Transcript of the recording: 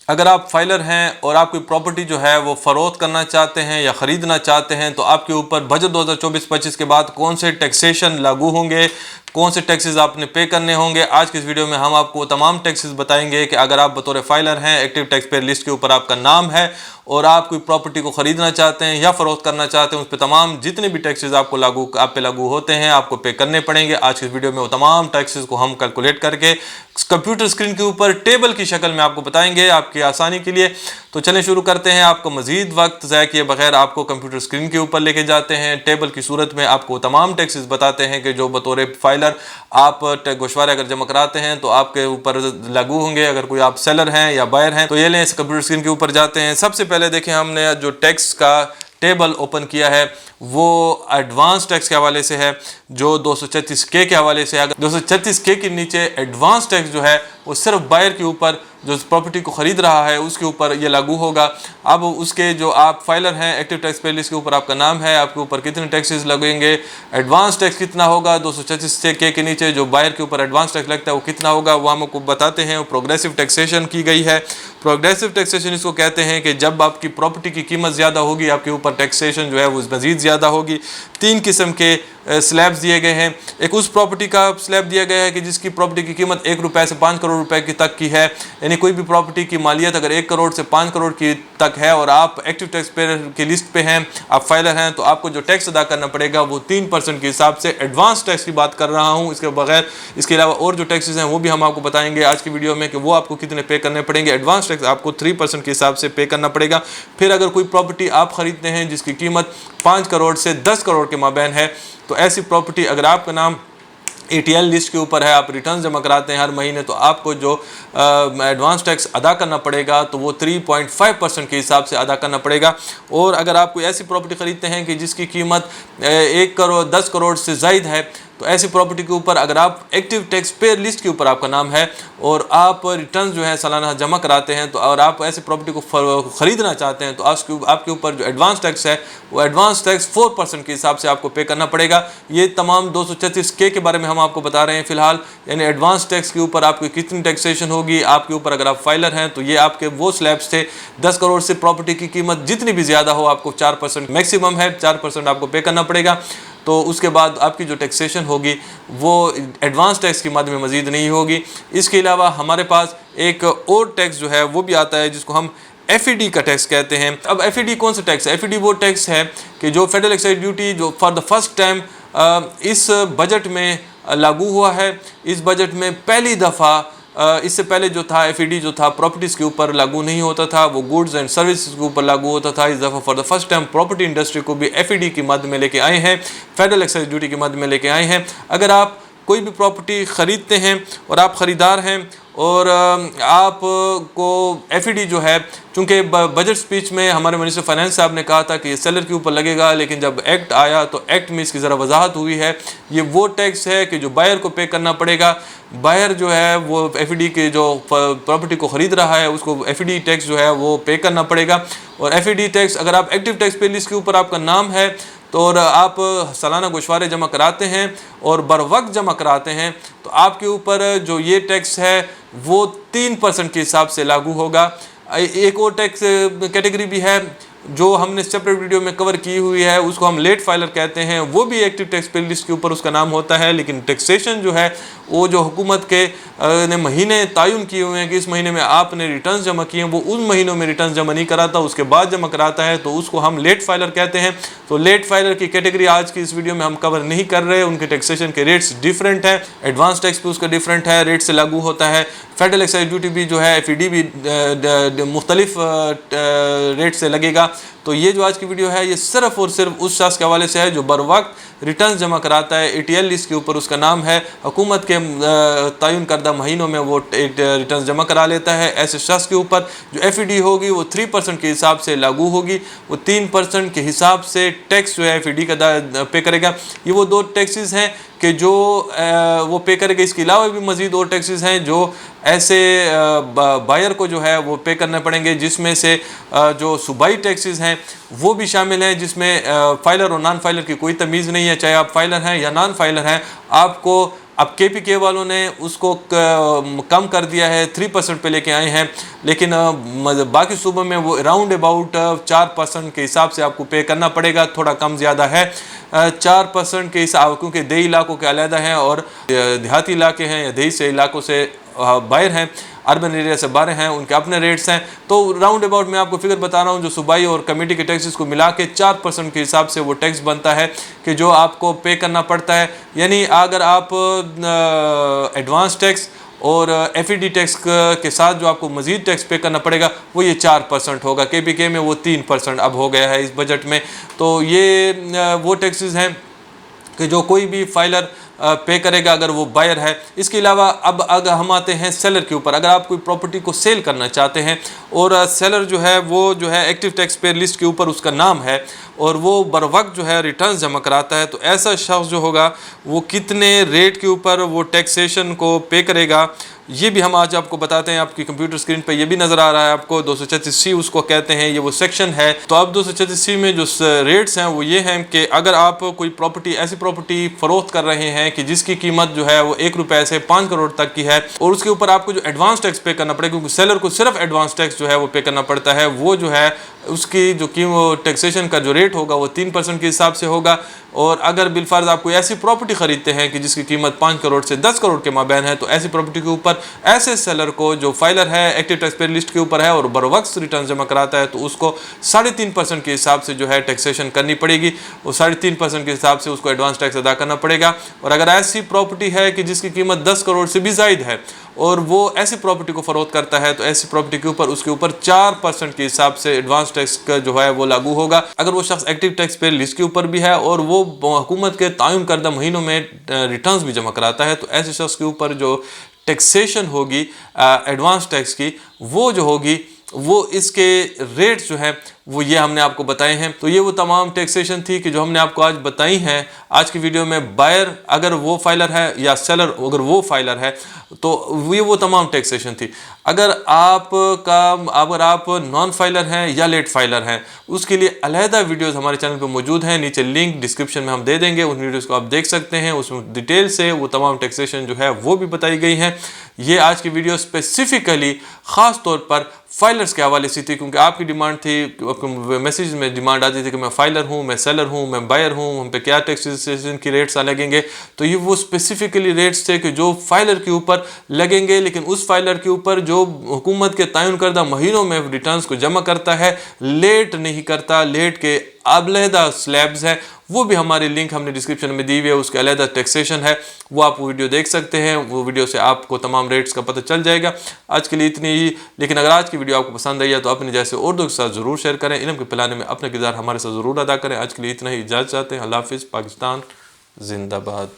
अगर आप फाइलर हैं और आप कोई प्रॉपर्टी जो है वो फ़रोख्त करना चाहते हैं या ख़रीदना चाहते हैं तो आपके ऊपर बजट 2024-25 के बाद कौन से टैक्सेशन लागू होंगे, कौन से टैक्सेस आपने पे करने होंगे, आज की इस वीडियो में हम आपको तमाम टैक्सेस बताएंगे कि अगर आप बतौर फाइलर हैं, एक्टिव टैक्स पेयर लिस्ट के ऊपर आपका नाम है और आप कोई प्रॉपर्टी को ख़रीदना चाहते हैं या फ़रोख्त करना चाहते हैं, उस पर तमाम जितने भी टैक्सेस आपको आप पे लागू होते हैं आपको पे करने पड़ेंगे। आज की इस वीडियो में वो तमाम टैक्सेस को हम कैलकुलेट करके कंप्यूटर स्क्रीन के ऊपर टेबल की शक्ल में आपको बताएंगे आपकी आसानी के लिए। तो चलें शुरू करते हैं। आपको मजीद वक्त ज़ाया किए बगैर आपको कंप्यूटर स्क्रीन के ऊपर लेके जाते हैं। टेबल की सूरत में आपको तमाम टैक्सेस बताते हैं कि जो बतौर फाइलर आप गोशवारे अगर जमा कराते हैं तो आपके ऊपर लागू होंगे। अगर कोई आप सेलर हैं या बायर हैं तो ये लें, इस कंप्यूटर स्क्रीन के ऊपर जाते हैं। सबसे पहले देखें, हमने जो टैक्स का टेबल ओपन किया है वो एडवांस टैक्स के हवाले से है, जो 236K के हवाले से है। अगर 236K के नीचे एडवांस टैक्स जो है वो सिर्फ बायर के ऊपर, जो प्रॉपर्टी को ख़रीद रहा है उसके ऊपर ये लागू होगा। अब उसके जो आप फाइलर हैं, एक्टिव टैक्स पेयर लिस्ट के ऊपर आपका नाम है, आपके ऊपर कितने टैक्सेस लगेंगे, एडवांस टैक्स कितना होगा, 236K के नीचे जो बायर के ऊपर एडवांस टैक्स लगता है वो कितना होगा, वो हम आपको बताते हैं। प्रोग्रेसिव टैक्सेशन की गई है। प्रोग्रेसिव टैक्सेशन इसको कहते हैं कि जब आपकी प्रॉपर्टी की कीमत ज़्यादा होगी आपके ऊपर टैक्सेशन जो है वो मज़ीद ज़्यादा होगी। 3 किस्म के स्लैब्स दिए गए हैं। एक उस प्रॉपर्टी का स्लैब दिया गया है कि जिसकी प्रॉपर्टी की कीमत 1 रुपये से 5 करोड़ रुपए की तक की है, यानी कोई भी प्रॉपर्टी की मालियत अगर 1 करोड़ से 5 करोड़ की तक है और आप एक्टिव टैक्स पेयर की लिस्ट पे हैं, आप फाइलर हैं, तो आपको जो टैक्स अदा करना पड़ेगा वो 3% के हिसाब से, एडवांस टैक्स की बात कर रहा हूँ, इसके बगैर इसके अलावा और जो टैक्सेस हैं वो भी हम आपको बताएंगे आज की वीडियो में कि वो आपको कितने पे करने पड़ेंगे। एडवांस टैक्स आपको 3% के हिसाब से पे करना पड़ेगा। फिर अगर कोई प्रॉपर्टी आप ख़रीदते हैं जिसकी कीमत 5 करोड़ से 10 करोड़ के माबैन है, तो ऐसी प्रॉपर्टी अगर आपका नाम ATL लिस्ट के ऊपर है, आप रिटर्न जमा कराते हैं हर महीने, तो आपको जो एडवांस टैक्स अदा करना पड़ेगा तो वो 3.5% के हिसाब से अदा करना पड़ेगा। और अगर आप कोई ऐसी प्रॉपर्टी ख़रीदते हैं कि जिसकी कीमत 1 करोड़ 10 करोड़ से ज़ायद है, तो ऐसी प्रॉपर्टी के ऊपर अगर आप एक्टिव टैक्स पेयर लिस्ट के ऊपर आपका नाम है और आप रिटर्न जो है सालाना जमा कराते हैं, तो और आप ऐसी प्रॉपर्टी को ख़रीदना चाहते हैं तो आपके ऊपर जो एडवांस टैक्स है वो एडवांस टैक्स 4% के हिसाब से आपको पे करना पड़ेगा। ये तमाम 236K के बारे में हम आपको बता रहे हैं फ़िलहाल, यानी एडवांस टैक्स के ऊपर आपकी कितनी टैक्सेशन होगी आपके ऊपर। अगर आप फाइलर हैं तो ये आपके वो स्लैब्स थे। 10 करोड़ से प्रॉपर्टी की कीमत जितनी भी ज़्यादा हो आपको 4% मैक्सिमम है, 4% आपको पे करना पड़ेगा। तो उसके बाद आपकी जो टैक्सेशन होगी वो एडवांस टैक्स की मद में मज़ीद नहीं होगी। इसके अलावा हमारे पास एक और टैक्स जो है वो भी आता है जिसको हम FED का टैक्स कहते हैं। अब FED कौन सा टैक्स है? FED वो टैक्स है कि जो फेडरल एक्साइज ड्यूटी जो फॉर द फर्स्ट टाइम इस बजट में लागू हुआ है। इस बजट में पहली दफ़ा, इससे पहले जो था FED जो था प्रॉपर्टीज़ के ऊपर लागू नहीं होता था, वो गुड्स एंड सर्विसेज के ऊपर लागू होता था। इस दफ़ा for the first time property industry को भी FED की मद में लेके आए हैं, फेडरल एक्साइज ड्यूटी की मद में लेके आए हैं। अगर आप कोई भी प्रॉपर्टी ख़रीदते हैं और आप ख़रीदार हैं और आपको FED जो है, चूँकि बजट स्पीच में हमारे मिनिस्टर फाइनेंस साहब ने कहा था कि ये सेलर के ऊपर लगेगा, लेकिन जब एक्ट आया तो एक्ट में इसकी ज़रा वजाहत हुई है। ये वो टैक्स है कि जो बायर को पे करना पड़ेगा। बायर जो है वो FED के जो प्रॉपर्टी को ख़रीद रहा है उसको FED टैक्स जो है वो पे करना पड़ेगा। और FED टैक्स अगर आप एक्टिव टैक्स पे लिस्ट के ऊपर आपका नाम है तो और आप सालाना गोशवारे जमा कराते हैं और बर वक्त जमा कराते हैं, तो आपके ऊपर जो ये टैक्स है वो 3% के हिसाब से लागू होगा। एक और टैक्स कैटेगरी भी है जो हमने सेपरेट वीडियो में कवर की हुई है, उसको हम लेट फाइलर कहते हैं। वो भी एक्टिव टैक्स पेयर लिस्ट के ऊपर उसका नाम होता है, लेकिन टैक्सेशन जो है वो जो हुकूमत के ने महीने तयन किए हुए हैं कि इस महीने में आपने रिटर्न जमा किए हैं, वो उन महीनों में रिटर्न जमा नहीं कराता, उसके बाद जमा कराता है, तो उसको हम लेट फाइलर कहते हैं। तो लेट फाइलर की कैटेगरी आज की इस वीडियो में हम कवर नहीं कर रहे। उनके टैक्सेशन के रेट्स डिफरेंट हैं, एडवांस टैक्स भी उसका डिफरेंट है, रेट से लागू होता है। फेडरल एक्साइज ड्यूटी भी जो है FED भी मुख्तलिफ रेट से लगेगा। तो ये जो आज की वीडियो है ये सिर्फ और सिर्फ उस शख्स के हवाले से है जो बर वक्त रिटर्न जमा कराता है, ATL लिस्ट के ऊपर उसका नाम है, हुकूमत के तयन करदा महीनों में वो रिटर्न जमा करा लेता है। ऐसे शख्स के ऊपर जो FED होगी वो 3% के हिसाब से लागू होगी। वो 3% के हिसाब से टैक्स जो है FED का पे करेगा। ये वो दो टैक्सेस हैं कि जो वो पे करेगा। इसके अलावा भी मज़ीद और टैक्सेस हैं जो ऐसे बायर को जो है वो पे करने पड़ेंगे, जिसमें से जो सूबाई टैक्सेस हैं वो भी शामिल हैं, जिसमें फाइलर और नॉन फाइलर की कोई तमीज़ नहीं है। चाहे आप फाइलर हैं या नॉन फाइलर हैं, आपको अब KPK वालों ने उसको कम कर दिया है, 3% पे लेके आए हैं, लेकिन बाकी सूबों में वो राउंड अबाउट 4% के हिसाब से आपको पे करना पड़ेगा, थोड़ा कम ज़्यादा है 4% के हिसाब, क्योंकि देही इलाकों के अलहदा हैं और देहाती इलाके हैं या देही से इलाकों से बाहर हैं, अर्बन एरिया से बाहर हैं, उनके अपने रेट्स हैं। तो राउंड अबाउट मैं आपको फिगर बता रहा हूँ, जो सूबाई और कमेटी के टैक्सेस को मिला के 4% के हिसाब से वो टैक्स बनता है कि जो आपको पे करना पड़ता है। यानी अगर आप एडवांस टैक्स और FED टैक्स के साथ जो आपको मज़ीद टैक्स पे करना पड़ेगा वो ये 4% होगा। KPK में वो 3% अब हो गया है इस बजट में। तो ये वो टैक्सेस हैं कि जो कोई भी फाइलर पे करेगा अगर वो बायर है। इसके अलावा अब अगर हम आते हैं सेलर के ऊपर, अगर आप कोई प्रॉपर्टी को सेल करना चाहते हैं और सेलर जो है वो जो है एक्टिव टैक्स पेयर लिस्ट के ऊपर उसका नाम है और वो बर वक्त जो है रिटर्न जमा कराता है, तो ऐसा शख्स जो होगा वो कितने रेट के ऊपर वो टैक्सेशन को पे करेगा ये भी हम आज आपको बताते हैं। आपकी कंप्यूटर स्क्रीन पे ये भी नज़र आ रहा है आपको, 236C उसको कहते हैं, ये वो सेक्शन है। तो अब 236C में जो रेट्स हैं वो ये हैं कि अगर आप कोई प्रॉपर्टी, ऐसी प्रॉपर्टी फ़रोख्त कर रहे हैं कि जिसकी कीमत जो है वो 1 रुपये से 5 करोड़ तक की है और उसके ऊपर आपको जो एडवांस टैक्स पे करना पड़ेगा, क्योंकि सेलर को सिर्फ एडवांस टैक्स जो है वो पे करना पड़ता है, वो जो है उसकी जो टैक्सेशन का जो रेट होगा वो 3% के हिसाब से होगा। और अगर बिलफर्ज आप कोई ऐसी प्रॉपर्टी ख़रीदते हैं कि जिसकी कीमत 5 करोड़ से 10 करोड़ के माबैन है, तो ऐसी प्रॉपर्टी के ऊपर ऐसे सेलर को जो फाइलर है एक्टिव टैक्स पेयर लिस्ट के ऊपर है और बर वक्त रिटर्न जमा कराता है, तो उसको 3.5% के हिसाब से जो है टैक्सेशन करनी पड़ेगी। वो 3.5% के हिसाब से उसको एडवांस टैक्स अदा करना पड़ेगा। और अगर ऐसी प्रॉपर्टी है कि जिसकी कीमत 10 करोड़ से भी ज़ायद है और वो ऐसी प्रॉपर्टी को फ़रोख्त करता है, तो ऐसी प्रॉपर्टी के ऊपर उसके ऊपर 4% के हिसाब से एडवांस टैक्स का जो है वो लागू होगा। अगर वो शख्स एक्टिव टैक्स पेयर लिस्ट के ऊपर भी है और वो हुकूमत के तयन करदा महीनों में रिटर्न्स भी जमा कराता है, तो ऐसे शख्स के ऊपर जो टैक्सेशन होगी एडवांस टैक्स की, वो जो होगी वो इसके रेट्स जो है वो ये हमने आपको बताए हैं। तो ये वो तमाम टैक्सेशन थी कि जो हमने आपको आज बताई हैं आज की वीडियो में। बायर अगर वो फाइलर है या सेलर अगर वो फाइलर है, तो ये वो तमाम टैक्सेशन थी। अगर आप नॉन फाइलर हैं या लेट फाइलर हैं, उसके लिए अलहदा वीडियोस हमारे चैनल पे मौजूद हैं, नीचे लिंक डिस्क्रिप्शन में हम दे देंगे, उन वीडियोस को आप देख सकते हैं। उसमें डिटेल से वो तमाम टैक्सेशन जो है वो भी बताई गई हैं। ये आज की वीडियो स्पेसिफिकली ख़ास तौर पर फाइलर्स के हवाले से थी, क्योंकि आपकी डिमांड थी, मैसेज में डिमांड आती थी कि मैं फाइलर हूँ, मैं सेलर हूँ, मैं बायर हूँ, हम पे क्या टैक्सेशन की रेट्स लगेंगे। तो ये वो स्पेसिफिकली रेट्स थे कि जो फाइलर के ऊपर लगेंगे, लेकिन उस फाइलर के ऊपर जो हुकूमत के तयन करदा महीनों में रिटर्न्स को जमा करता है, लेट नहीं करता, लेट के अलहदा स्लैब्स हैं, वो भी हमारी लिंक हमने डिस्क्रिप्शन में दी हुई है, उसके अलहदा टैक्सेशन है, वो आप वीडियो देख सकते हैं। वो वीडियो से आपको तमाम रेट्स का पता चल जाएगा। आज के लिए इतनी ही, लेकिन अगर आज की वीडियो आपको पसंद आई है तो अपने जैसे और दोस्तों के साथ ज़रूर शेयर करें, इल्म के फैलाने में अपना किरदार हमारे साथ ज़रूर अदा करें। आज के लिए इतना ही, इजाज़त चाहते हैं। अल्लाह हाफ़िज़। पाकिस्तान जिंदाबाद।